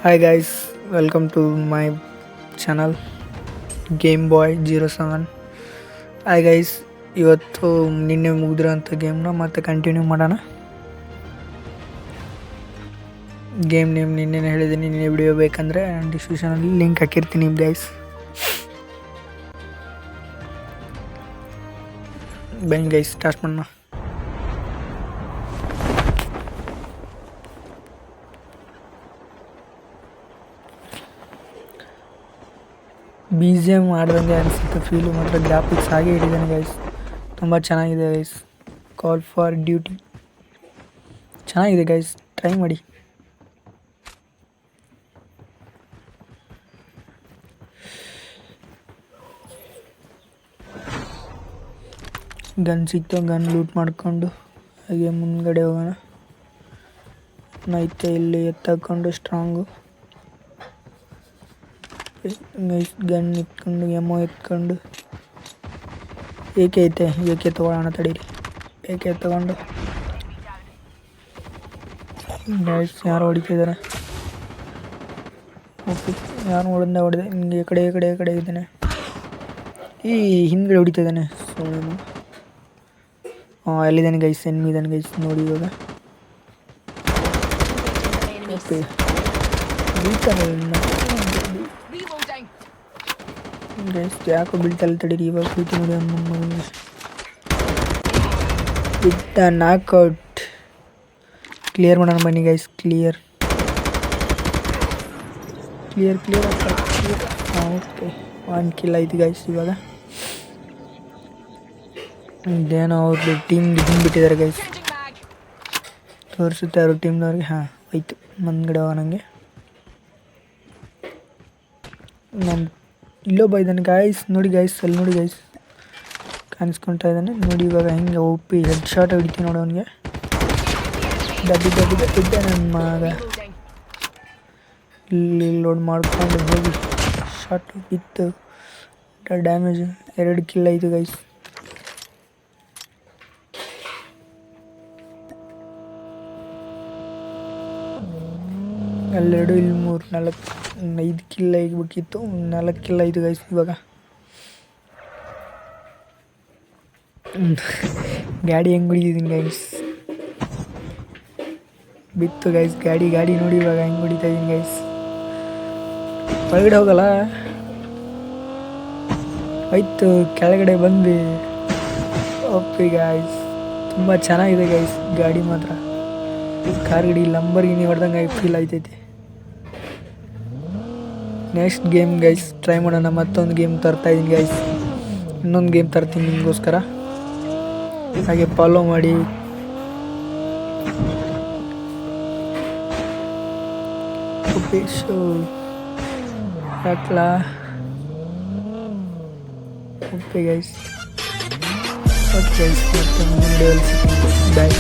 Hi guys, welcome to my channel Game Boy 07. Hi guys, ಇವತ್ತು ನಿನ್ನೆ ಮುಗಿದಿರೋಂಥ ಗೇಮ್ನ ಮತ್ತೆ continue ಮಾಡೋಣ. ಗೇಮ್ ನೇಮ್ ನಿನ್ನೆ ಹೇಳಿದ್ದೀನಿ, ನಿನ್ನೆ ವಿಡಿಯೋ ಬೇಕಂದರೆ ಡಿಸ್ಕ್ರಿಪ್ಷನಲ್ಲಿ ಲಿಂಕ್ ಹಾಕಿರ್ತೀನಿ ಗೈಸ್. ಬನ್ನಿ ಗೈಸ್ ಸ್ಟಾರ್ಟ್ ಮಾಡೋಣ. BGM ಆಡ್ದಂಗೆ ಅನಿಸುತ್ತೆ, ಫೀಲು ಮಾತ್ರ ಗ್ರಾಫಿಕ್ಸ್ ಹಾಗೆ ಇಟ್ಟಿದ್ದಾನೆ ಗೈಸ್, ತುಂಬ ಚೆನ್ನಾಗಿದೆ ಗೈಸ್. ಕಾಲ್ ಫಾರ್ ಡ್ಯೂಟಿ ಚೆನ್ನಾಗಿದೆ ಗೈಸ್, ಟ್ರೈ ಮಾಡಿ. ಗನ್ ಸಿಕ್ತು, ಗನ್ ಲೂಟ್ ಮಾಡಿಕೊಂಡು ಹಾಗೆ ಮುಂದ್ಗಡೆ ಹೋಗೋಣ. ನೈತೆ ಇಲ್ಲಿ ಎತ್ತಾಕೊಂಡು ಸ್ಟ್ರಾಂಗು ಗನ್ ಎತ್ಕೊಂಡು ಎಮ್ಮೋ ಎತ್ಕೊಂಡು ಏಕೆ ಐತೆ, ಏಕೆ ತೊಗೊಳ್ಳೋಣ ತಡೀರಿ. ಏಕೆ ತಗೊಂಡು ಯಾರು ಹೊಡಿತಿದ್ದಾರೆ, ಓಕೆ ಯಾರು ಹೊಡೆದೆ ನಿಮಗೆ ಕಡೆ ಇದ್ದಾನೆ, ಈ ಹಿಂದ್ಗಡೆ ಹೊಡಿತಿದ್ದಾನೆ. ಸೊ ಎಲ್ಲಿದ್ದಾನೆ ಗೈಸ್, ಎನ್ಮಿದ್ದಾನೆ ಗೈಸ್ ನೋಡಿ ಇವಾಗ. ಓಕೆ ಬೀಳ್ತಾನೆ ಗೈಸ್, ಯಾಕೋ ಬೀಳ್ತಲ್ಲ ತಡೀರಿ, ಇವಾಗ ಬೀಳ್ತಿ ನೋಡಿ. ಬಿಟ್ಟ ನಾಕ್ಔಟ್. ಕ್ಲಿಯರ್ ಮಾಡೋಣ ಬನ್ನಿ ಗೈಸ್, ಕ್ಲಿಯರ್. ಓಕೆ 1 ಕಿಲ್ ಆಯ್ತು ಗೈಸ್. ಇವಾಗ ಇದೇನೋ ಅವ್ರದ್ದು ಟೀಮ್ ಬಿಟ್ಟಿದ್ದಾರೆ ಗೈಸ್, ತೋರಿಸುತ್ತೆ ಅವ್ರ ಟೀಮ್ನವ್ರಿಗೆ. ಹಾಂ ಆಯಿತು, ಮುಂದ್ಗಡೆ ಹೋಗೋಣ. ನನಗೆ ನಮ್ಮ ಇಲ್ಲೊಬ್ಬ ಇದ್ದಾನೆ ಗೈಸ್, ನೋಡಿ ಗೈಸ್, ಅಲ್ಲಿ ನೋಡಿ ಗೈಸ್ ಕಾಣಿಸ್ಕೊಳ್ತಾ ಇದ್ದಾನೆ ನೋಡಿ. ಇವಾಗ ಹಿಂಗೆ ಒಪ್ಪಿ ಹೆಡ್ ಶಾಟ್ ಹೊಡಿತೀವಿ ನೋಡಿ ಅವನಿಗೆ. ದಡ್ಡಿದ್ದೆ ನನ್ನ ಮಗ. ಇಲ್ಲಿ ಲೋಡ್ ಮಾಡ್ಕೊಂಡು ಹೋಗಿ ಶಾಟ್ ಬಿತ್ತು, ಡ್ಯಾಮೇಜ್ 2 ಕಿಲ್ ಆಯಿತು ಗೈಸ್. ಅಲ್ಲೆರಡು, ಇಲ್ಲಿ 3, 4, 5 ಕಿಲ್ ಆಗಬೇಕಿತ್ತು, 4 ಕಿಲ್ ಆಯಿತು ಗೈಸ್. ಇವಾಗ ಗಾಡಿ ಹೆಂಗೆ ಹೊಡಿತಿದ್ದೀನಿ ಗೈಸ್, ಬಿತ್ತು ಗೈಸ್ ಗಾಡಿ ನೋಡಿ ಇವಾಗ ಹೆಂಗೆ ಹೊಡಿತಾ ಇದ್ದೀನಿ ಗೈಸ್. ಒಳಗಡೆ ಹೋಗಲ್ಲ, ಆಯ್ತು ಕೆಳಗಡೆ ಬಂದು. ಓಕೆ ಗೈಸ್, ತುಂಬ ಚೆನ್ನಾಗಿದೆ ಗೈಸ್ ಗಾಡಿ ಮಾತ್ರ. ಕಾರ್ ಗಾಡಿ ಲಂಬರ್ಗಿನಿ ಹೊಡೆದಂಗೆ ಫೀಲ್ ಆಯ್ತೈತೆ. ನೆಕ್ಸ್ಟ್ ಗೇಮ್ ಗೈಸ್ ಟ್ರೈ ಮಾಡೋಣ. ಮತ್ತೊಂದು ಗೇಮ್ ತರ್ತಾಯಿದ್ದೀನಿ ಗೈಸ್, ಇನ್ನೊಂದು ಗೇಮ್ ತರ್ತೀನಿ ನಿಮಗೋಸ್ಕರ, ಹಾಗೆ ಫಾಲೋ ಮಾಡಿ. ಶೋ ಹಾಕ್ಲಾ. ಓಕೆ ಗೈಸ್, ಮತ್ತೆ ಮುಂದೆ ಬಾಯ್.